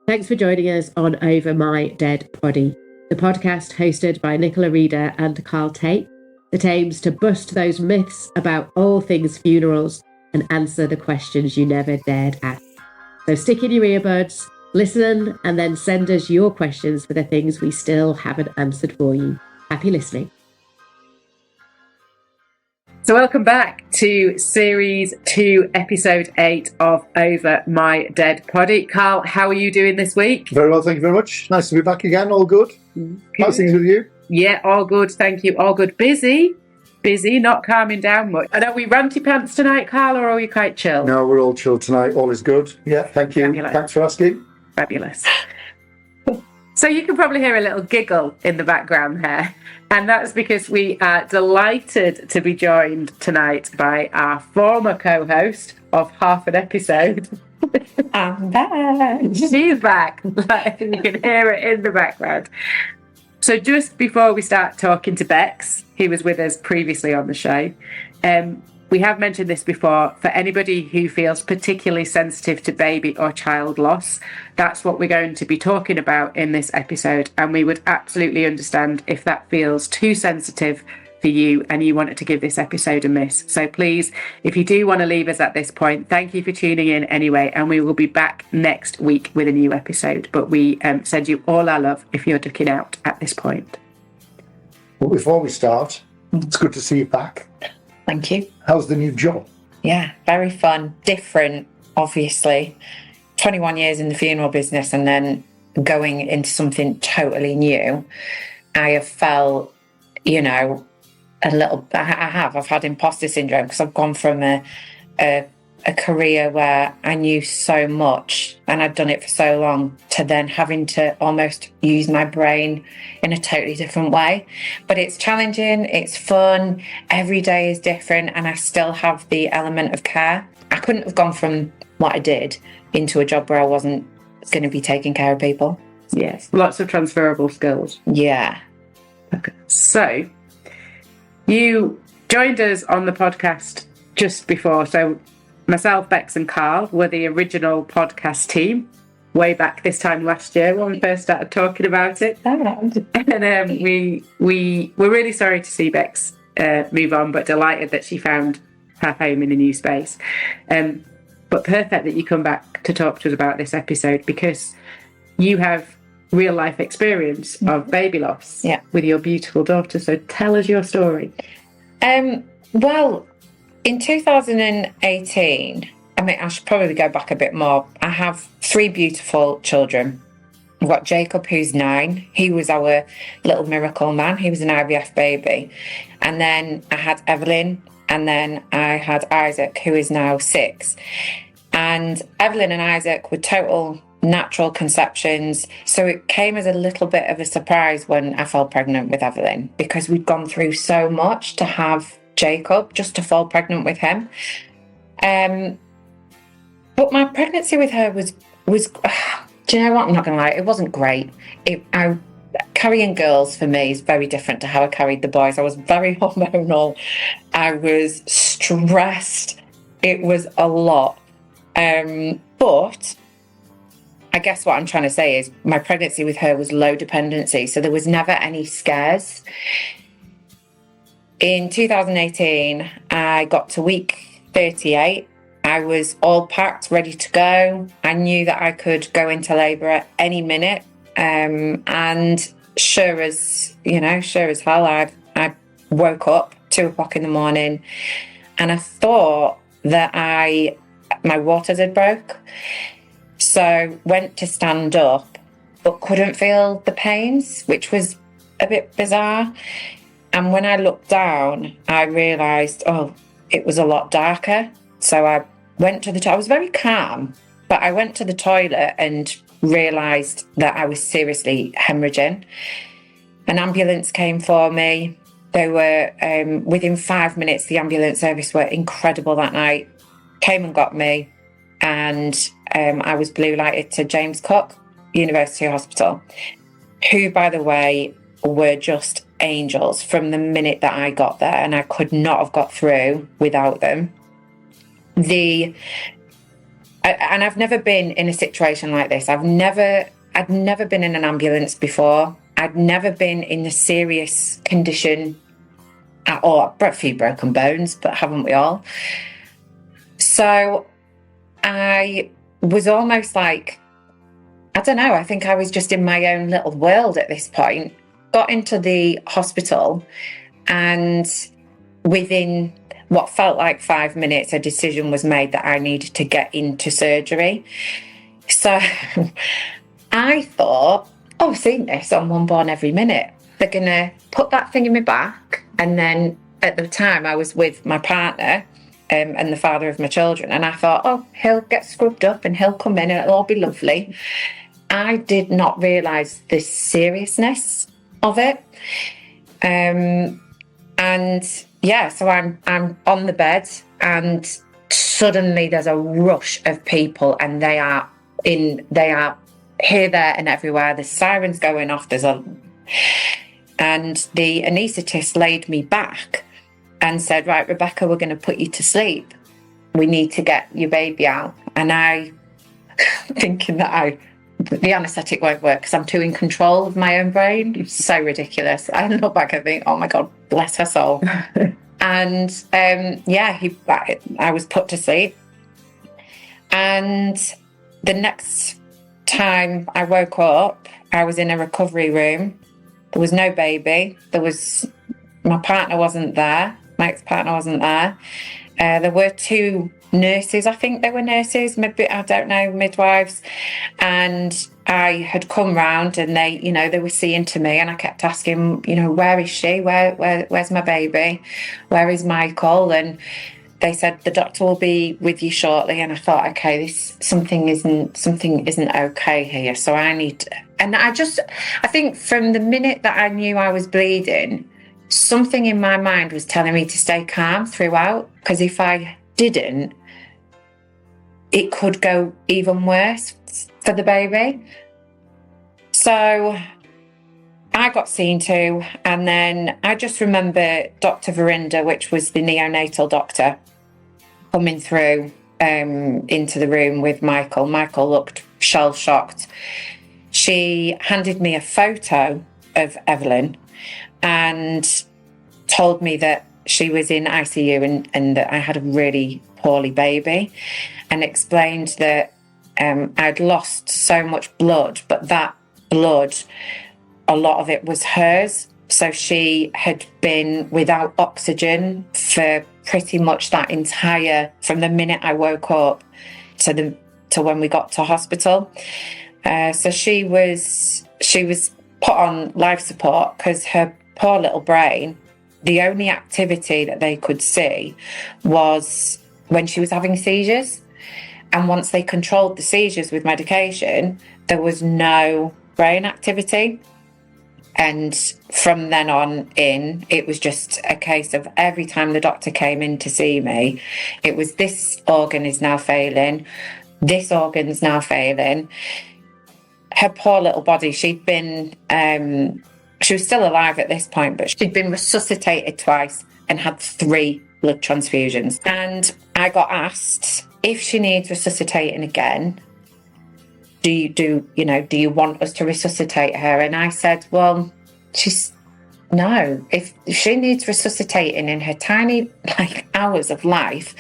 Thanks for joining us on Over My Dead Body, the podcast hosted by Nicola Reeder and Carl Tate that aims to bust those myths about all things funerals and answer the questions you never dared ask. So stick in your earbuds, listen, and then send us your questions for the things we still haven't answered for you. Happy listening. So welcome back to Series 2, Episode 8 of Over My Dead Body. Carl, how are you doing this week? Very well, thank you very much. Nice to be back again. All good. How's things with you? Yeah, all good, thank you. All good. Busy, not calming down much. And are we ranty pants tonight, Carl, or are we quite chill? No, we're all chill tonight. All is good. Yeah, thank you. Fabulous. Thanks for asking. Fabulous. So you can probably hear a little giggle in the background there. And that's because we are delighted to be joined tonight by our former co-host of half an episode. I'm back. She's back. You can hear it in the background. So just before we start talking to Bex, who was with us previously on the show, we have mentioned this before. For anybody who feels particularly sensitive to baby or child loss, that's what we're going to be talking about in this episode. And we would absolutely understand if that feels too sensitive for you and you wanted to give this episode a miss. So please, if you do want to leave us at this point, thank you for tuning in anyway. And we will be back next week with a new episode. But we send you all our love if you're ducking out at this point. Well, before we start, it's good to see you back. Thank you. How's the new job? Yeah, very fun. Different, obviously. 21 years in the funeral business and then going into something totally new. I have felt, I've had imposter syndrome because I've gone from a career where I knew so much and I'd done it for so long to then having to almost use my brain in a totally different way. But it's challenging, it's fun, every day is different, and I still have the element of care. I couldn't have gone from what I did into a job where I wasn't going to be taking care of people. Yes, lots of transferable skills. Yeah. Okay. So you joined us on the podcast just before, so myself, Bex and Carl were the original podcast team way back this time last year when we first started talking about it. And we were really sorry to see Bex move on, but delighted that she found her home in a new space. But perfect that you come back to talk to us about this episode because you have real life experience of baby loss with your beautiful daughter. So tell us your story. Well, in 2018, I should probably go back a bit more. I have 3 beautiful children. I've got Jacob, who's 9. He was our little miracle man. He was an IVF baby. And then I had Evelyn, and then I had Isaac, who is now 6. And Evelyn and Isaac were total natural conceptions. So it came as a little bit of a surprise when I fell pregnant with Evelyn because we'd gone through so much to have Jacob, just to fall pregnant with him. But my pregnancy with her was do you know what? I'm not going to lie, it wasn't great. Carrying girls for me is very different to how I carried the boys. I was very hormonal. I was stressed. It was a lot. But I guess what I'm trying to say is my pregnancy with her was low dependency. So there was never any scares. In 2018, I got to week 38. I was all packed, ready to go. I knew that I could go into labour at any minute. And sure as hell, I woke up 2 o'clock in the morning and I thought that my waters had broke. So went to stand up, but couldn't feel the pains, which was a bit bizarre. And when I looked down, I realised, it was a lot darker. So I went to I was very calm, but I went to the toilet and realised that I was seriously hemorrhaging. An ambulance came for me. They were, within 5 minutes, the ambulance service were incredible that night. Came and got me, and I was blue lighted to James Cook University Hospital, who, by the way, were just angels from the minute that I got there, and I could not have got through without them. and I've never been in a situation like this. I'd never been in an ambulance before. I'd never been in a serious condition at all. I've got a few broken bones, but haven't we all? So I was almost like, I don't know, I think I was just in my own little world at this point. Got into the hospital, and within what felt like 5 minutes, a decision was made that I needed to get into surgery. So I thought, oh, I've seen this on One Born Every Minute. They're going to put that thing in my back. And then at the time I was with my partner and the father of my children. And I thought, oh, he'll get scrubbed up and he'll come in and it'll all be lovely. I did not realise the seriousness of it. And yeah, so I'm on the bed, and suddenly there's a rush of people, and they are here, there, and everywhere. There's sirens going off. And the anaesthetist laid me back and said, right, Rebecca, we're going to put you to sleep. We need to get your baby out. And I, thinking that the anaesthetic won't work because I'm too in control of my own brain. It's so ridiculous. I look back and think, oh my God, bless her soul. And I was put to sleep. And the next time I woke up, I was in a recovery room. There was no baby. My partner wasn't there. My ex-partner wasn't there. There were two nurses, I think they were nurses, maybe, I don't know, midwives. And I had come round, and they were seeing to me, and I kept asking, where is she? Where's my baby? Where is Michael? And they said, the doctor will be with you shortly. And I thought, okay, something isn't okay here. So I need, and I think from the minute that I knew I was bleeding, something in my mind was telling me to stay calm throughout, because if I didn't, it could go even worse for the baby. So I got seen to, and then I just remember Dr. Verinda, which was the neonatal doctor, coming through into the room with Michael. Michael looked shell-shocked. She handed me a photo of Evelyn and told me that she was in ICU and that I had a really poorly baby, and explained that I'd lost so much blood, but that blood, a lot of it was hers. So she had been without oxygen for pretty much that from the minute I woke up to when we got to hospital. So she was put on life support because her poor little brain, the only activity that they could see was when she was having seizures. And once they controlled the seizures with medication, there was no brain activity. And from then on in, it was just a case of every time the doctor came in to see me, it was, this organ is now failing, this organ's now failing. Her poor little body, she was still alive at this point, but she'd been resuscitated twice and had 3 blood transfusions. And I got asked, if she needs resuscitating again, do you want us to resuscitate her? And I said, well, no. If she needs resuscitating in her tiny hours of life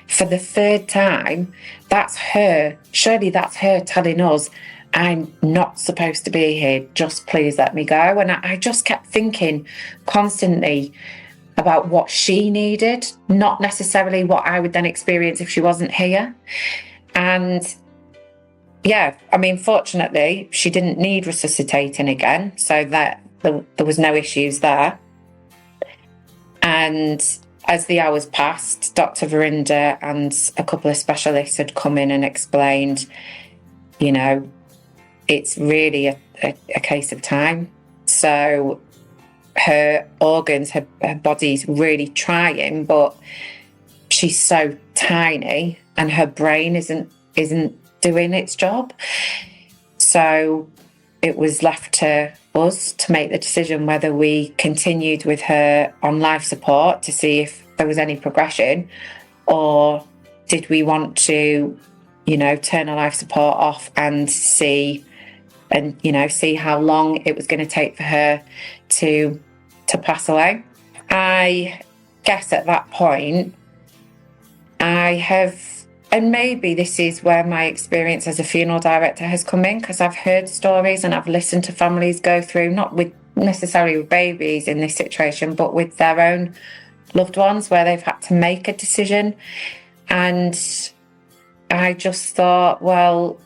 for the 3rd time, that's her. Surely that's her telling us, I'm not supposed to be here. Just please let me go. And I just kept thinking constantly about what she needed, not necessarily what I would then experience if she wasn't here. And yeah, I mean, fortunately, she didn't need resuscitating again, so that there was no issues there. And as the hours passed, Dr. Verinda and a couple of specialists had come in and explained, it's really a case of time. So her organs, her body's really trying, but she's so tiny and her brain isn't doing its job. So it was left to us to make the decision whether we continued with her on life support to see if there was any progression, or did we want to turn her life support off and see how long it was going to take for her to pass away. I guess at that point, and maybe this is where my experience as a funeral director has come in, because I've heard stories and I've listened to families go through, not with necessarily with babies in this situation, but with their own loved ones where they've had to make a decision. And I just thought, well,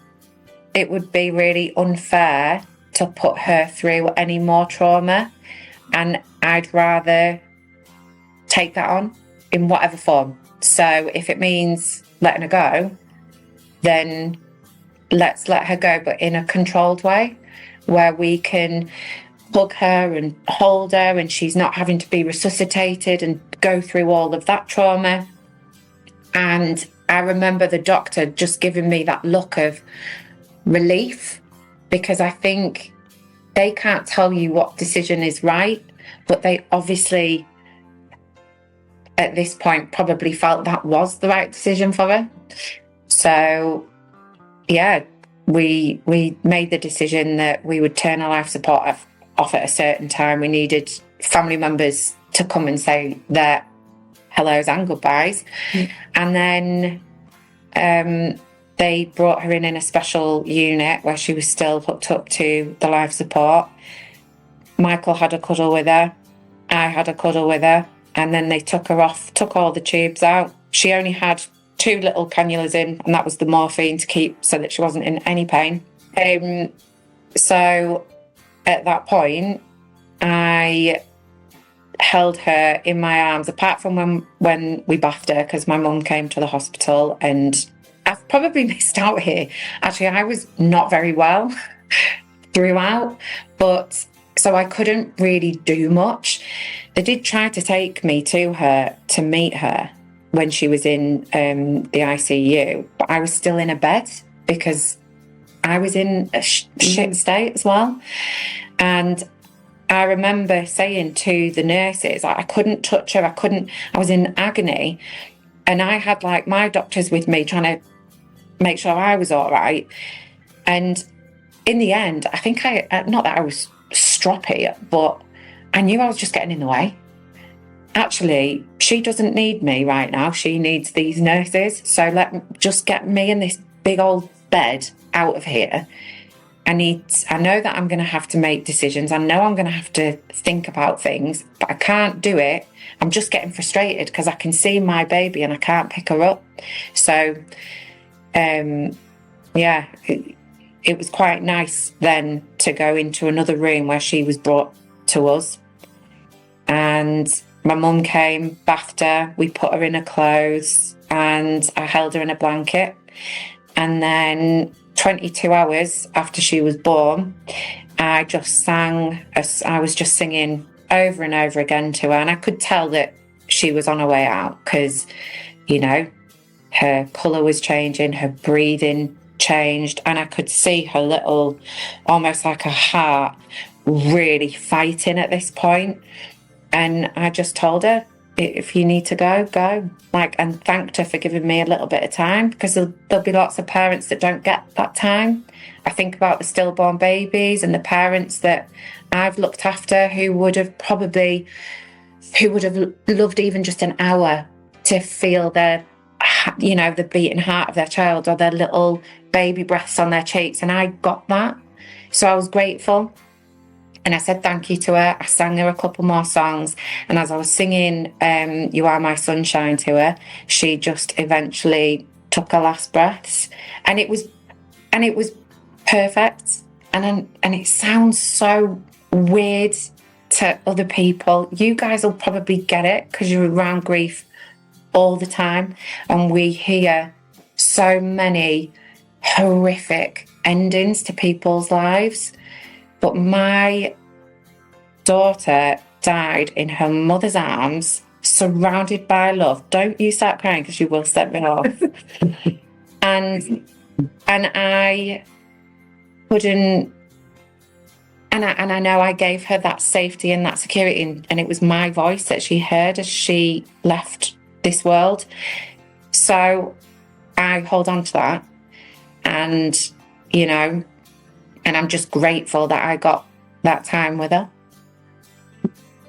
it would be really unfair to put her through any more trauma, and I'd rather take that on in whatever form. So if it means letting her go, then let's let her go, but in a controlled way where we can hug her and hold her and she's not having to be resuscitated and go through all of that trauma. And I remember the doctor just giving me that look of relief, because I think they can't tell you what decision is right, but they obviously at this point probably felt that was the right decision for her. So yeah, we made the decision that we would turn our life support off at a certain time. We needed family members to come and say their hellos and goodbyes. And then they brought her in a special unit where she was still hooked up to the life support. Michael had a cuddle with her. I had a cuddle with her. And then they took her off, took all the tubes out. She only had 2 little cannulas in, and that was the morphine to keep so that she wasn't in any pain. So at that point, I held her in my arms, apart from when we bathed her, because my mum came to the hospital, and I've probably missed out here. Actually, I was not very well throughout, but so I couldn't really do much. They did try to take me to her to meet her when she was in the ICU, but I was still in a bed because I was in a shit state as well. And I remember saying to the nurses, I couldn't touch her, I was in agony. And I had like my doctors with me trying to make sure I was all right. And in the end, I think not that I was stroppy, but I knew I was just getting in the way. Actually, she doesn't need me right now. She needs these nurses. So just get me in this big old bed out of here. I know that I'm going to have to make decisions. I know I'm going to have to think about things, but I can't do it. I'm just getting frustrated because I can see my baby and I can't pick her up. So, yeah, it was quite nice then to go into another room where she was brought to us. And my mum came, bathed her, we put her in her clothes, and I held her in a blanket. And then 22 hours after she was born, I was just singing over and over again to her. And I could tell that she was on her way out because, her colour was changing, her breathing changed, and I could see her little, almost like her heart, really fighting at this point. And I just told her, if you need to go, go. And thanked her for giving me a little bit of time, because there'll be lots of parents that don't get that time. I think about the stillborn babies and the parents that I've looked after who would have loved even just an hour to feel the beating heart of their child or their little baby breaths on their cheeks. And I got that. So I was grateful. And I said thank you to her. I sang her a couple more songs. And as I was singing You Are My Sunshine to her, she just eventually took her last breaths. And it was perfect. And it sounds so weird to other people. You guys will probably get it because you're around grief all the time. And we hear so many horrific endings to people's lives. But my daughter died in her mother's arms, surrounded by love. Don't you start crying because you will set me off. and I couldn't, and I know I gave her that safety and that security, and it was my voice that she heard as she left this world. So I hold on to that. And, and I'm just grateful that I got that time with her.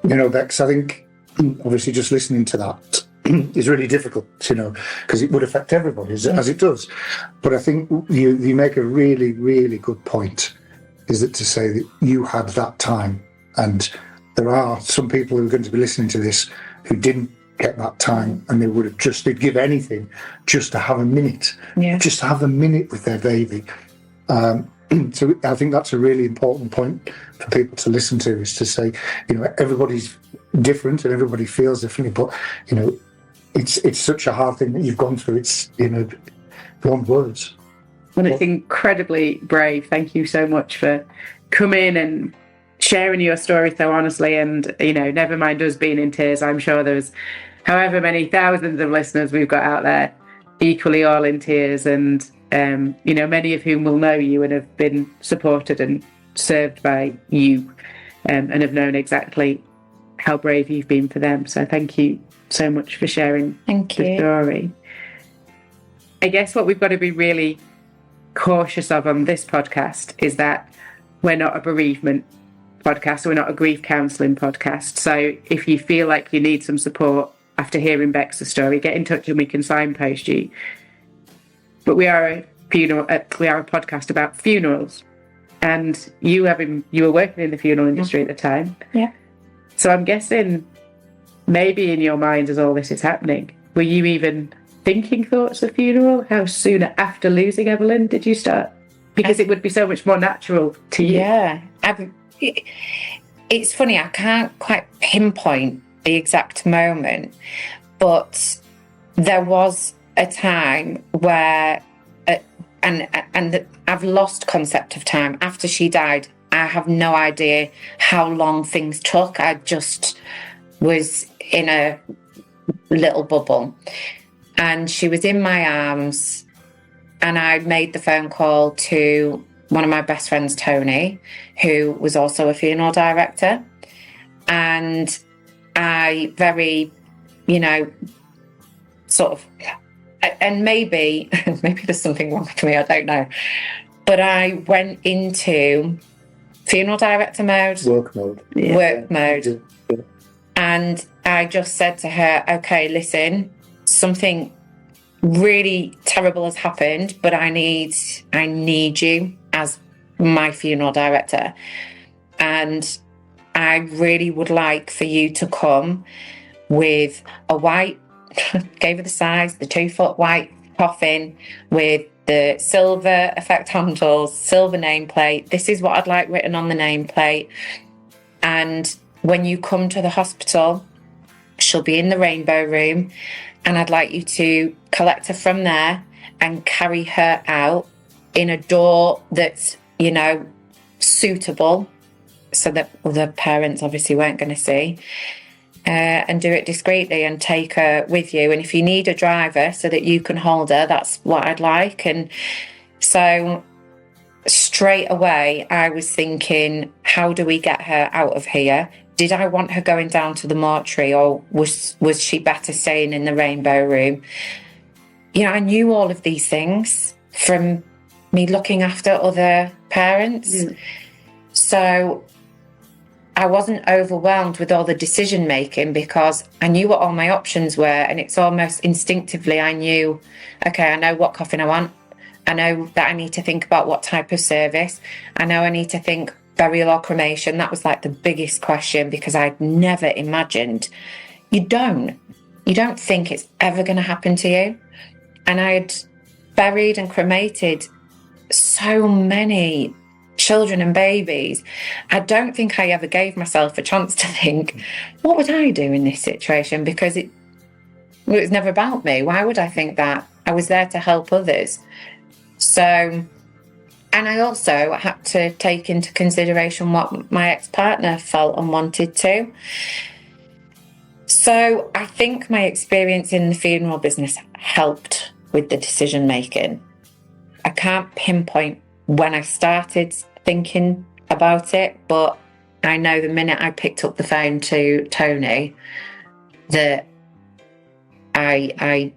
Bex, I think obviously just listening to that is really difficult, because it would affect everybody as it does. But I think you make a really, really good point, is that to say that you had that time, and there are some people who are going to be listening to this who didn't get that time, and they'd give anything just to have a minute, just to have a minute with their baby. So I think that's a really important point for people to listen to, is to say, everybody's different and everybody feels differently, but it's such a hard thing that you've gone through. It's beyond words. Well, it's incredibly brave. Thank you so much for coming and sharing your story so honestly. And never mind us being in tears. I'm sure there's however many thousands of listeners we've got out there, equally all in tears, and many of whom will know you and have been supported and served by you, and have known exactly how brave you've been for them. So thank you so much for sharing the story. I guess what we've got to be really cautious of on this podcast is that we're not a bereavement podcast, we're not a grief counselling podcast. So if you feel like you need some support after hearing Bex's story, get in touch and we can signpost you. But we are a podcast about funerals, and you were working in the funeral industry at the time. Yeah. So I'm guessing maybe in your mind as all this is happening, were you even thinking thoughts of funeral? How soon after losing Evelyn did you start? Because it would be so much more natural to you. Yeah. It's funny, I can't quite pinpoint the exact moment, but there was a time where, and I've lost concept of time. After she died, I have no idea how long things took. I just was in a little bubble. And she was in my arms, and I made the phone call to one of my best friends, Tony, who was also a funeral director. And I very, sort of, and maybe there's something wrong with me, I don't know. But I went into funeral director mode. Work mode. Yeah. Work mode. Yeah. And I just said to her, okay, listen, something really terrible has happened, but I need you as my funeral director. And I really would like for you to come with a white, gave her the size, the 2-foot white coffin with the silver effect handles, silver nameplate. This is what I'd like written on the nameplate. And when you come to the hospital, she'll be in the rainbow room, and I'd like you to collect her from there and carry her out in a door that's, suitable, so that other parents obviously weren't going to see, and do it discreetly and take her with you. And if you need a driver so that you can hold her, that's what I'd like. And so straight away I was thinking, how do we get her out of here? Did I want her going down to the mortuary, or was she better staying in the rainbow room? I knew all of these things from me looking after other parents. Mm. So I wasn't overwhelmed with all the decision making, because I knew what all my options were, and it's almost instinctively I knew, okay, I know what coffin I want. I know that I need to think about what type of service. I know I need to think burial or cremation. That was like the biggest question, because I'd never imagined. You don't think it's ever going to happen to you. And I had buried and cremated so many children and babies. I don't think I ever gave myself a chance to think, what would I do in this situation? Because it was never about me. Why would I think that? I was there to help others. So, and I also had to take into consideration what my ex-partner felt and wanted to. So I think my experience in the funeral business helped with the decision making. I can't pinpoint when I started thinking about it, but I know the minute I picked up the phone to Tony that I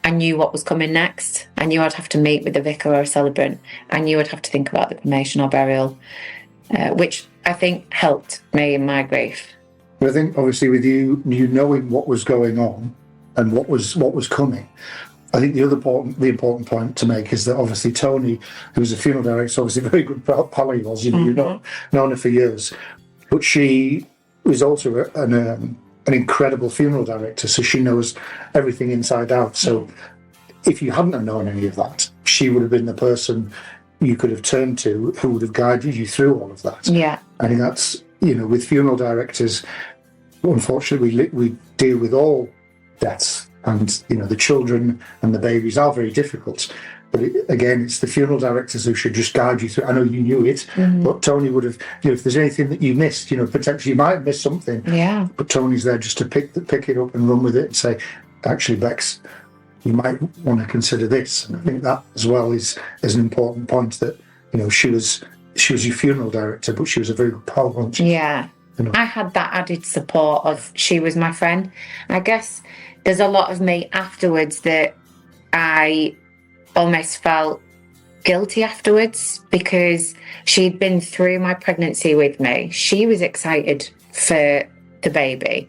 I knew what was coming next. I knew I'd have to meet with the vicar or a celebrant. I knew I'd have to think about the cremation or burial, which I think helped me in my grief. But I think obviously with you knowing what was going on and what was coming, I think the important point to make is that obviously Tony, who was a funeral director, obviously a very good pal he was, you've known her for years, but she was also an incredible funeral director, so she knows everything inside out. So if you hadn't have known any of that, she would have been the person you could have turned to who would have guided you through all of that. Yeah. I think that's, with funeral directors, unfortunately, we deal with all deaths, and the children and the babies are very difficult. But again, it's the funeral directors who should just guide you through. I know you knew it, but Tony would have, if there's anything that you missed, potentially you might have missed something. Yeah. But Tony's there just to pick it up and run with it and say, actually, Bex, you might want to consider this. And I think that as well is an important point, that she was your funeral director, but she was a very good pal, wasn't she? Yeah. I had that added support of she was my friend. I guess there's a lot of me afterwards that I almost felt guilty afterwards, because she'd been through my pregnancy with me. She was excited for the baby,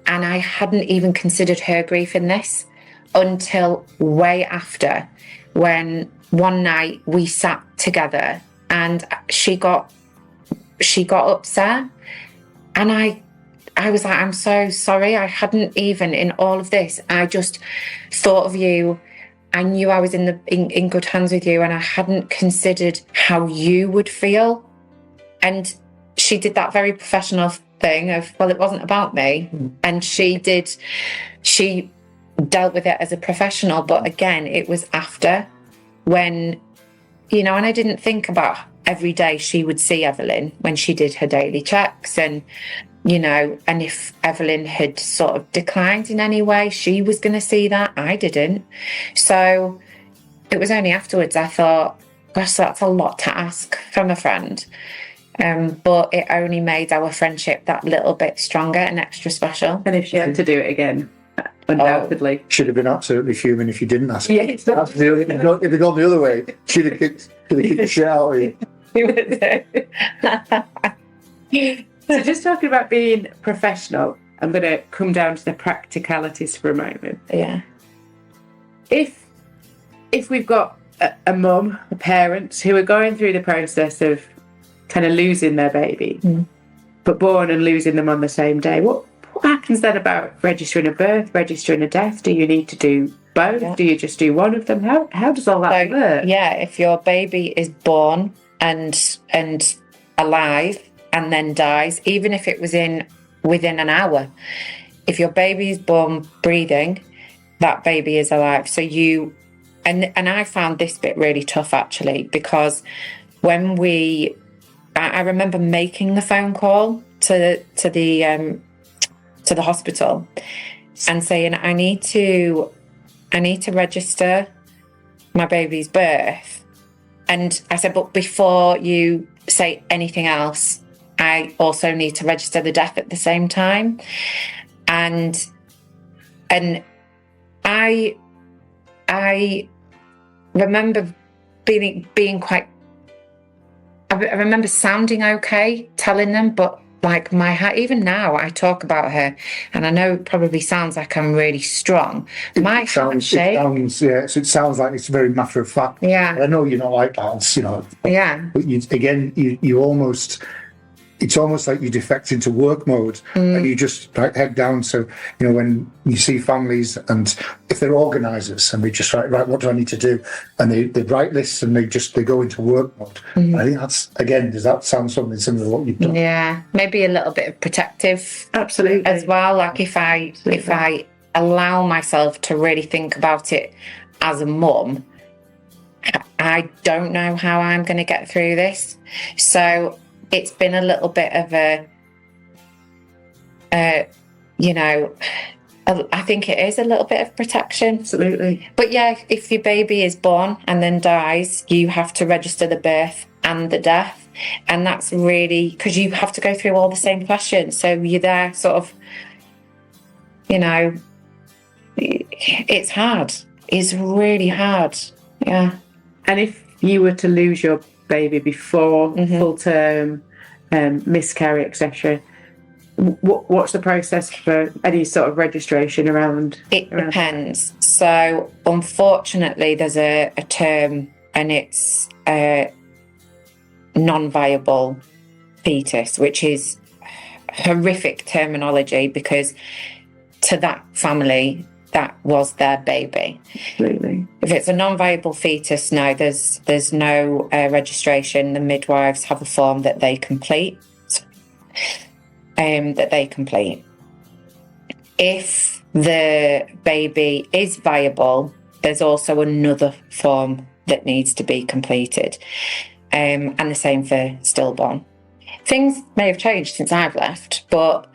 and I hadn't even considered her grief in this until way after, when one night we sat together and she got upset, and I was like, I'm so sorry. I hadn't even, in all of this, I just thought of you. I knew I was in good hands with you, and I hadn't considered how you would feel. And she did that very professional thing of, well, it wasn't about me. And she dealt with it as a professional. But again, it was after, when, and I didn't think about every day she would see Evelyn when she did her daily checks, and and if Evelyn had sort of declined in any way, she was going to see that. I didn't. So it was only afterwards I thought, gosh, that's a lot to ask from a friend. But it only made our friendship that little bit stronger and extra special. And if she had to do it again, undoubtedly. Should have been absolutely fuming if you didn't ask. Yeah, absolutely. If it'd gone the other way, she'd have kicked the shit out of you. So just talking about being professional, I'm going to come down to the practicalities for a moment. Yeah. If we've got a mum, a parent, who are going through the process of kind of losing their baby, but born and losing them on the same day, what happens then about registering a birth, registering a death? Do you need to do both? Yeah. Do you just do one of them? How does all that work? Yeah, if your baby is born and alive and then dies, even if it was within an hour, if your baby is born breathing, that baby is alive. So and I found this bit really tough, actually, because when I remember making the phone call to the hospital and saying, I need to register my baby's birth. And I said, but before you say anything else, I also need to register the death at the same time. And I remember being quite, I remember sounding okay telling them, but like my heart, even now I talk about her, and I know it probably sounds like I'm really strong. My heart shakes. It sounds like it's very matter of fact. Yeah. I know you're not like that, Yeah. But you almost, it's almost like you defect into work mode, and you just head down. So, when you see families, and if they're organisers and they just right, what do I need to do? And they write lists and they go into work mode. I think that's, again, does that sound something similar to what you've done? Yeah, maybe a little bit of protective, absolutely, as well. Like if I allow myself to really think about it as a mum, I don't know how I'm going to get through this. So it's been a little bit of I think it is a little bit of protection. Absolutely. But yeah, if your baby is born and then dies, you have to register the birth and the death. And that's really, because you have to go through all the same questions. So you're there sort of, it's hard. is really hard. Yeah. And if you were to lose your baby before full term, miscarry, etc., what's the process for any sort of registration around? It depends. So unfortunately, there's a term, and it's a non-viable fetus, which is horrific terminology, because to that family, that was their baby. Absolutely. If it's a non-viable fetus, no, there's no registration. The midwives have a form that they complete. If the baby is viable, there's also another form that needs to be completed, and the same for stillborn. Things may have changed since I've left, but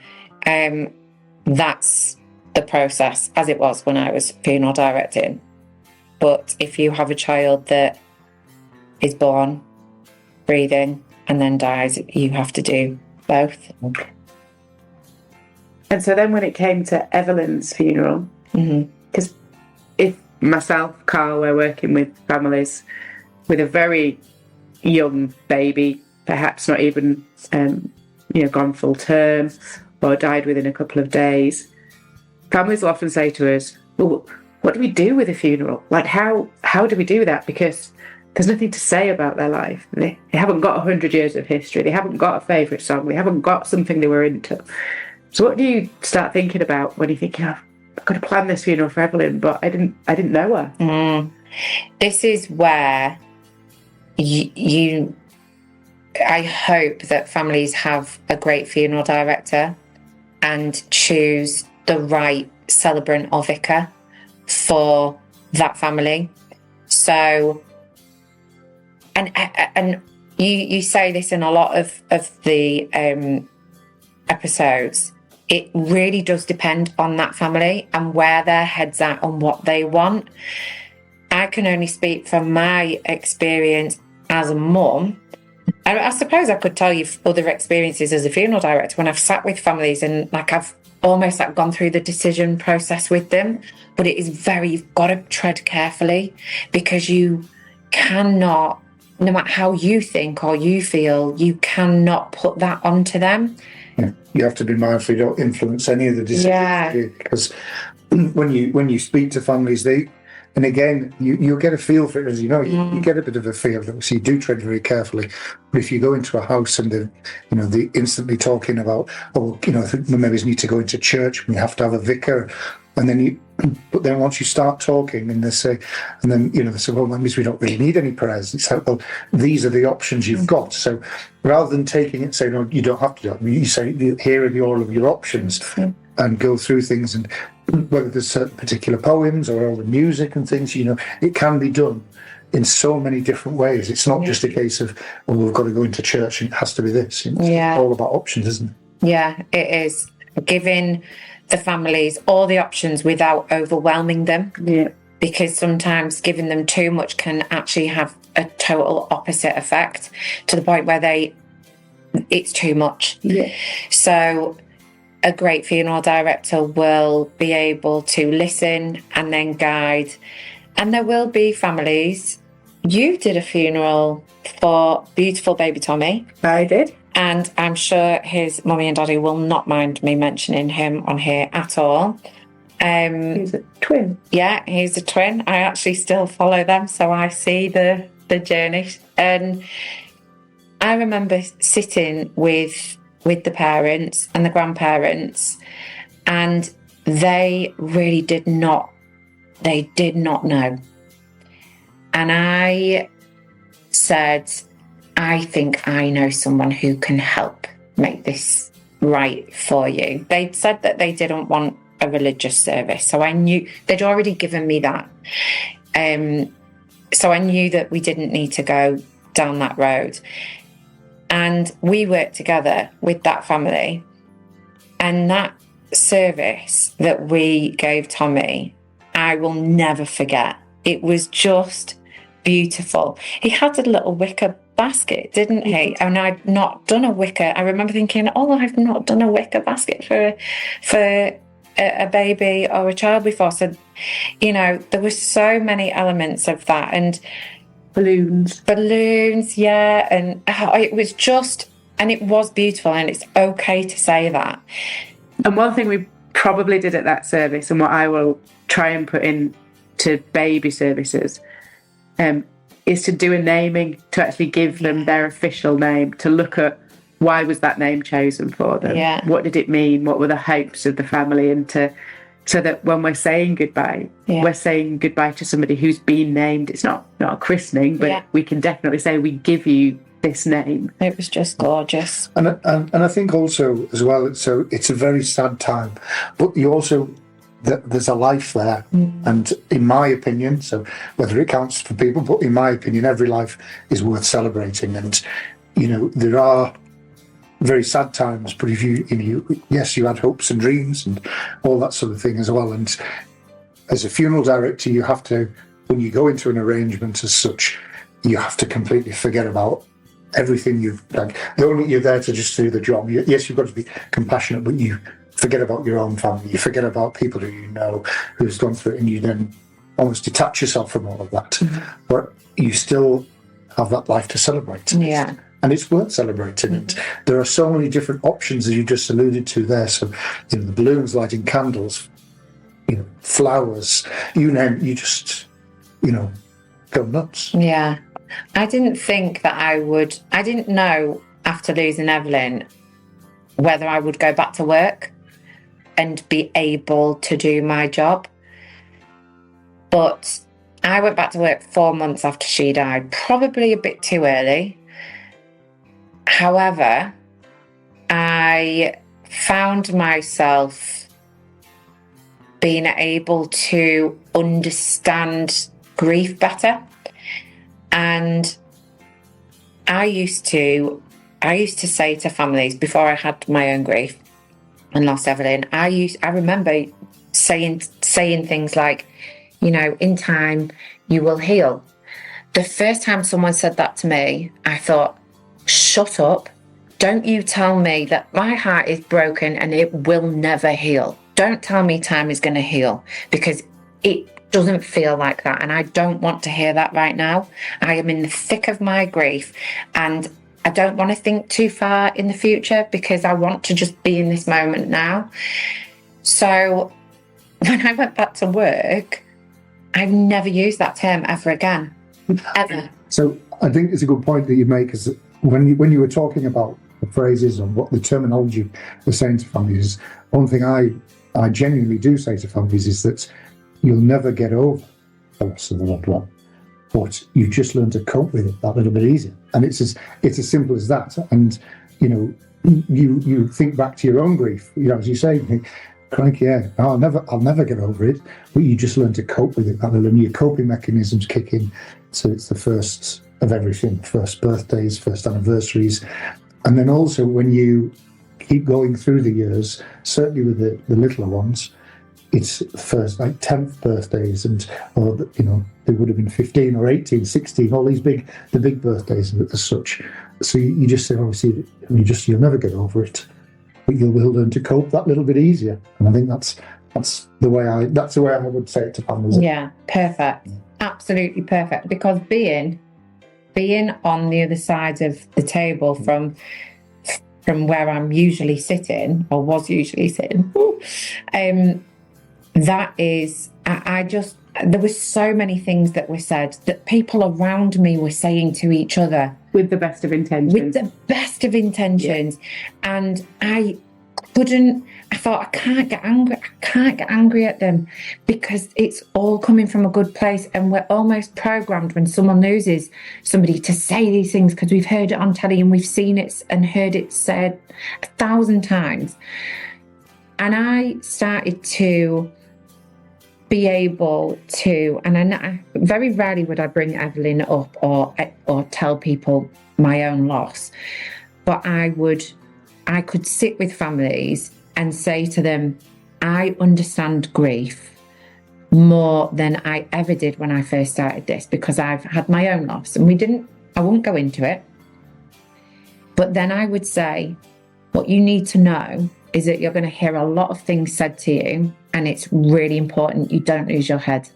that's the process as it was when I was funeral directing. But if you have a child that is born, breathing, and then dies, you have to do both. And so then when it came to Evelyn's funeral, because if myself, Carl, we're working with families with a very young baby, perhaps not even gone full term or died within a couple of days, families will often say to us, well, what do we do with a funeral? Like, how do we do that? Because there's nothing to say about their life. They haven't got 100 years of history. They haven't got a favourite song. They haven't got something they were into. So what do you start thinking about when you think, I've got to plan this funeral for Evelyn, but I didn't know her? This is where I hope that families have a great funeral director and choose the right celebrant or vicar for that family. So, and you say this in a lot of the episodes. It really does depend on that family and where their head's at and what they want. I can only speak from my experience as a mum. And I suppose I could tell you other experiences as a funeral director when I've sat with families and I've almost gone through the decision process with them. But it is you've got to tread carefully, because you cannot, no matter how you think or you feel, you cannot put that onto them. Yeah. You have to be mindful you don't influence any of the decisions, because when you speak to families, and again, you'll get a feel for it, as you know, you get a bit of a feel. So you do tread very carefully. But if you go into a house and they're instantly talking about, I think we maybe need to go into church, we have to have a vicar, and then but then once you start talking and they say, well, that means we don't really need any prayers. It's like, well, these are the options you've got. So rather than taking it and saying, no, you don't have to do that, you say, here are all of your options, and go through things, and whether there's certain particular poems or all the music and things, it can be done in so many different ways. It's not just a case of, we've got to go into church and it has to be this. It's all about options, isn't it? Yeah, it is. Giving the families all the options without overwhelming them. Yeah. Because sometimes giving them too much can actually have a total opposite effect, to the point where it's too much. Yeah. So a great funeral director will be able to listen and then guide. And there will be families. You did a funeral for beautiful baby Tommy. I did. And I'm sure his mummy and daddy will not mind me mentioning him on here at all. He's a twin. Yeah, he's a twin. I actually still follow them, so I see the journey. And I remember sitting with the parents and the grandparents, and they really did not know. And I said, I think I know someone who can help make this right for you. They said that they didn't want a religious service, so I knew they'd already given me that. So I knew that we didn't need to go down that road. And we worked together with that family. And that service that we gave Tommy, I will never forget. It was just beautiful. He had a little wicker basket, didn't he? And I'd not done a wicker. I remember thinking, I've not done a wicker basket for a baby or a child before. So, you know, there were so many elements of that. And balloons, yeah. And it was just, and it was beautiful, and it's okay to say that. And one thing we probably did at that service, and what I will try and put in to baby services, is to do a naming, to actually give them their official name, to look at why was that name chosen for them? Yeah. What did it mean? What were the hopes of the family? And so that when we're saying goodbye, we're saying goodbye to somebody who's been named. It's not a christening, but we can definitely say we give you this name. It was just gorgeous. And I think also as well, so it's a very sad time, but you also, there's a life there. And in my opinion, so whether it counts for people, but in my opinion, every life is worth celebrating. And, you know, there are very sad times, but if you had hopes and dreams and all that sort of thing as well. And as a funeral director, you have to, when you go into an arrangement as such, you have to completely forget about everything you've done. You're there to just do the job. Yes, you've got to be compassionate, but you forget about your own family. You forget about people who you know who's gone through it, and you then almost detach yourself from all of that. But you still have that life to celebrate. Yeah. And it's worth celebrating. And there are so many different options, as you just alluded to there. So, you know, the balloons, lighting candles, you know, flowers, you name it, you just, you know, go nuts. Yeah. I didn't think that I didn't know after losing Evelyn whether I would go back to work and be able to do my job. But I went back to work 4 months after she died, probably a bit too early. However, I found myself being able to understand grief better. And I used to say to families before I had my own grief and lost Evelyn, I remember saying things like, you know, in time you will heal. The first time someone said that to me, I thought, shut up. Don't you tell me that my heart is broken and it will never heal. Don't tell me time is going to heal, because it doesn't feel like that. And I don't want to hear that right now. I am in the thick of my grief, and I don't want to think too far in the future, because I want to just be in this moment now. So when I went back to work, I've never used that term ever again. Ever. So I think it's a good point that you make, is that when you were talking about the phrases and what the terminology was saying to families, one thing I genuinely do say to families is that you'll never get over the loss of the loved one, but you just learn to cope with it that little bit easier. And it's as simple as that. And, you know, you think back to your own grief, you know, as you say, you think, crikey, yeah, I'll never get over it, but you just learn to cope with it that little, and your coping mechanisms kick in. So it's the first of everything, first birthdays, first anniversaries. And then also when you keep going through the years, certainly with the littler ones, it's first like 10th birthdays, or you know, they would have been 15 or 18, 16, all these big birthdays as such. So you just say, obviously, you'll never get over it, but you will learn to cope that little bit easier. And I think that's the way I would say it to families. Yeah, perfect. Absolutely perfect. Because being on the other side of the table from where I'm usually sitting, or was usually sitting, that is, there were so many things that were said that people around me were saying to each other. With the best of intentions. Yeah. And I thought, I can't get angry at them, because it's all coming from a good place. And we're almost programmed when someone loses somebody to say these things, because we've heard it on telly and we've seen it and heard it said 1,000 times. And I started to be able to, and I very rarely would I bring Evelyn up or tell people my own loss, but I could sit with families and say to them, I understand grief more than I ever did when I first started this, because I've had my own loss, and I won't go into it. But then I would say, what you need to know is that you're going to hear a lot of things said to you, and it's really important you don't lose your head,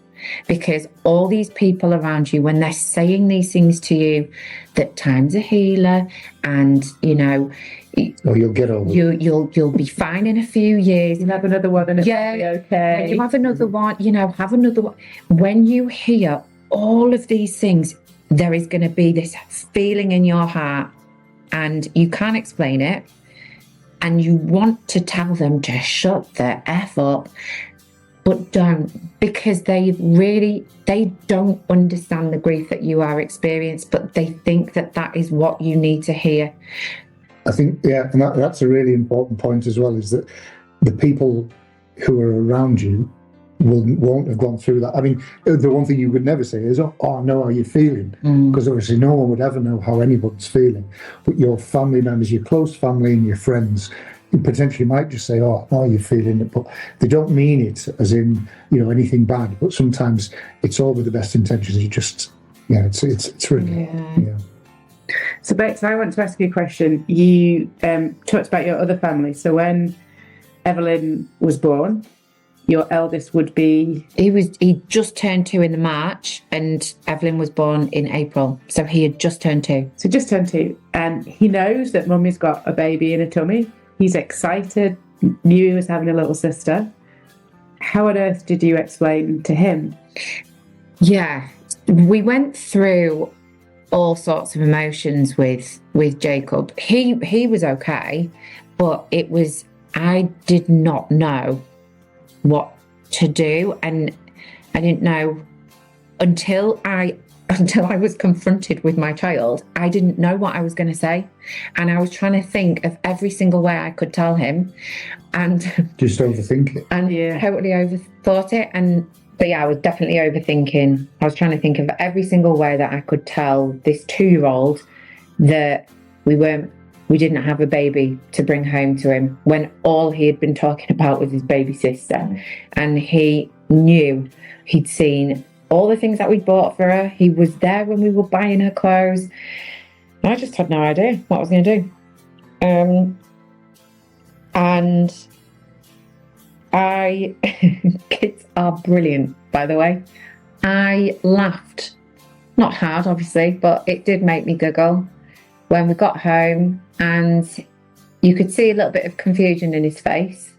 because all these people around you, when they're saying these things to you, that time's a healer, and you'll get over it. You'll be fine in a few years. You'll have another one and it'll be okay. When you have another one, have another one. When you hear all of these things, there is going to be this feeling in your heart, and you can't explain it. And you want to tell them to shut the F up, but don't, because they don't understand the grief that you are experiencing, but they think that is what you need to hear. I think, and that's a really important point as well, is that the people who are around you won't have gone through that. I mean, the one thing you would never say is, oh, I know how you're feeling, because obviously no one would ever know how anybody's feeling. But your family members, your close family and your friends, you potentially might just say, oh, I know you're feeling it, but they don't mean it as in, anything bad. But sometimes it's all with the best intentions. You just, it's really, So Bex, I want to ask you a question. You talked about your other family. So when Evelyn was born, your eldest would be... He just turned 2 in the March, and Evelyn was born in April. So he had just turned 2. So just turned 2. And he knows that Mummy's got a baby in her tummy. He's excited, knew he was having a little sister. How on earth did you explain to him? Yeah, we went through all sorts of emotions with Jacob. He was okay, but I did not know what to do, and I didn't know until I was confronted with my child. I didn't know what I was going to say, and I was trying to think of every single way I could tell him, and just overthink it, and totally overthought it. But I was definitely overthinking. I was trying to think of every single way that I could tell this 2-year-old that we didn't have a baby to bring home to him, when all he had been talking about was his baby sister. And he knew, he'd seen all the things that we'd bought for her. He was there when we were buying her clothes. I just had no idea what I was going to do. And kids are brilliant, by the way. I laughed, not hard, obviously, but it did make me giggle when we got home, and you could see a little bit of confusion in his face.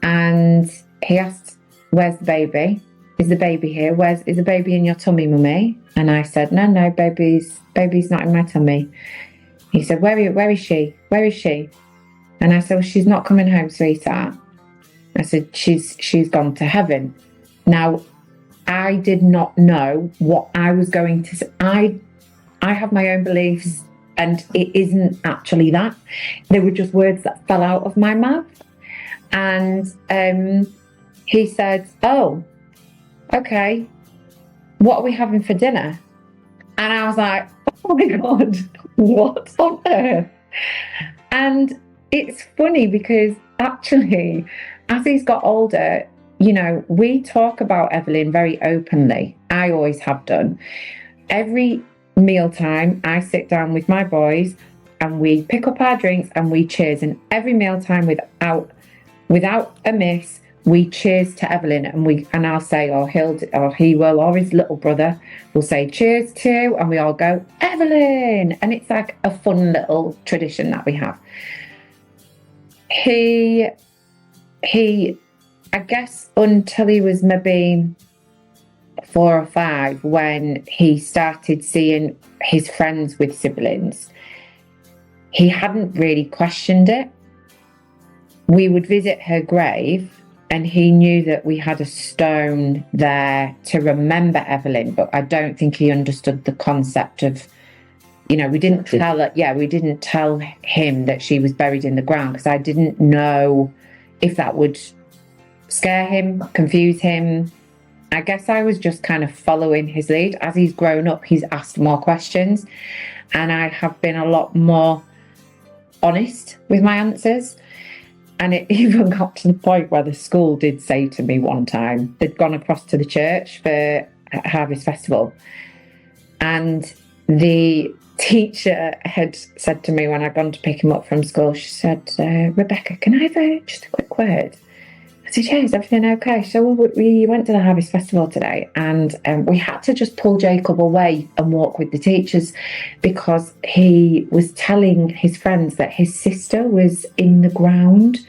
And he asked, "Where's the baby? Is the baby here? Is the baby in your tummy, Mummy?" And I said, No, baby's not in my tummy. He said, Where is she? Where is she? And I said, well, she's not coming home, sweetheart. I said, she's gone to heaven. Now, I did not know what I was going to say. I have my own beliefs, and it isn't actually that. They were just words that fell out of my mouth. And he said, oh, okay, what are we having for dinner? And I was like, oh my God, what on earth? And it's funny because actually, as he's got older, we talk about Evelyn very openly. I always have done. Every mealtime, I sit down with my boys and we pick up our drinks and we cheers. And every mealtime, without a miss, we cheers to Evelyn, and I'll say, or he will, or his little brother will say cheers to, and we all go, Evelyn. And it's like a fun little tradition that we have. He, I guess until he was maybe 4 or 5, when he started seeing his friends with siblings, he hadn't really questioned it. We would visit her grave, and he knew that we had a stone there to remember Evelyn, but I don't think he understood the concept of, we didn't tell him that she was buried in the ground, because I didn't know if that would scare him, confuse him. I guess I was just kind of following his lead. As he's grown up, he's asked more questions, and I have been a lot more honest with my answers. And it even got to the point where the school did say to me one time, they'd gone across to the church for Harvest Festival, and the teacher had said to me when I'd gone to pick him up from school, she said, Rebecca, can I have just a quick word? I said, yeah, is everything okay? So we went to the Harvest Festival today, and we had to just pull Jacob away and walk with the teachers because he was telling his friends that his sister was in the ground,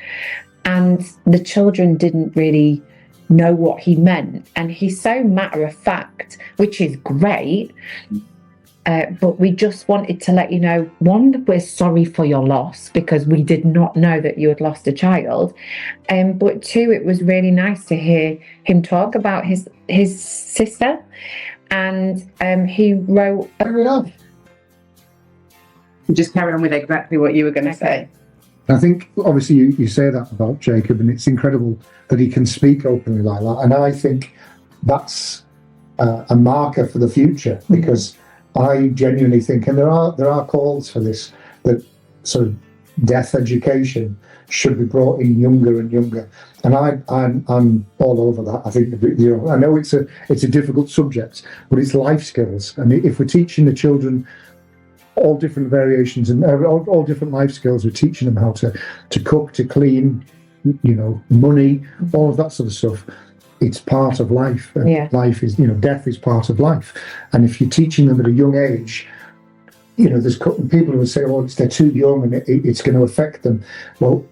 and the children didn't really know what he meant. And he's so matter of fact, which is great. But we just wanted to let you know, one, that we're sorry for your loss because we did not know that you had lost a child. But two, it was really nice to hear him talk about his sister. And he wrote... Just carry on with exactly what you were going to say. I think, obviously, you say that about Jacob, and it's incredible that he can speak openly like that. And I think that's a marker for the future, because I genuinely think, and there are calls for this, that sort of death education should be brought in younger and younger. And I'm all over that. I think, I know it's a difficult subject, but it's life skills. And if we're teaching the children all different variations and all different life skills, we're teaching them how to cook, to clean, money, all of that sort of stuff. It's part of life. Yeah. Life is, death is part of life. And if you're teaching them at a young age, there's people who will say, oh, they're too young and it's going to affect them. Well,